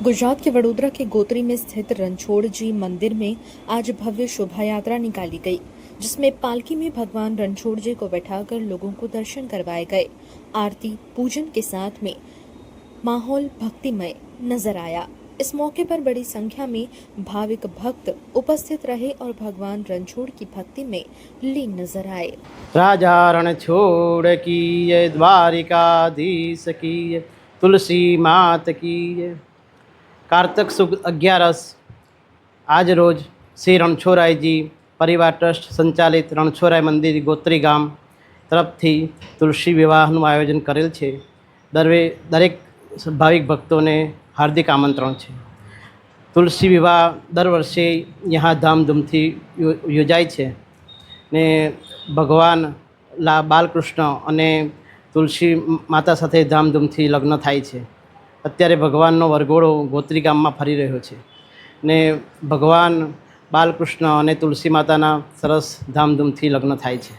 गुजरात के वडोदरा के गोत्री में स्थित रणछोड़ जी मंदिर में आज भव्य शोभा यात्रा निकाली गई, जिसमें पालकी में भगवान रणछोड़ जी को बैठाकर लोगों को दर्शन करवाए गए। आरती पूजन के साथ में माहौल भक्तिमय नजर आया। इस मौके पर बड़ी संख्या में भाविक भक्त उपस्थित रहे और भगवान रणछोड़ की भक्ति में लीन नजर आए। राजा रणछोड़ की जय, द्वारिकाधीश की जय, तुलसी मात की जय। कार्तिक शुक्ल 11 આજ રોજ શ્રી રણછોડરાયજી પરિવાર ટ્રસ્ટ સંચાલિત રણછોડરાય મંદિર ગોત્રી ગામ તરફથી તુલસી વિવાહનું આયોજન કરેલ છે। દરેક ભાવિક ભક્તોને હાર્દિક આમંત્રણ છે। તુલસી વિવાહ દર વર્ષે यहाँ ધામધૂમથી યોજાય છે ને ભગવાન બાલકૃષ્ણ અને તુલસી માતા સાથે ધામધૂમથી લગ્ન થાય છે। અત્યારે ભગવાનનો વરઘોડો ગોત્રી ગામમાં ફરી રહ્યો છે ને ભગવાન બાલકૃષ્ણ અને તુલસી માતાના સરસ ધામધૂમથી લગ્ન થાય છે।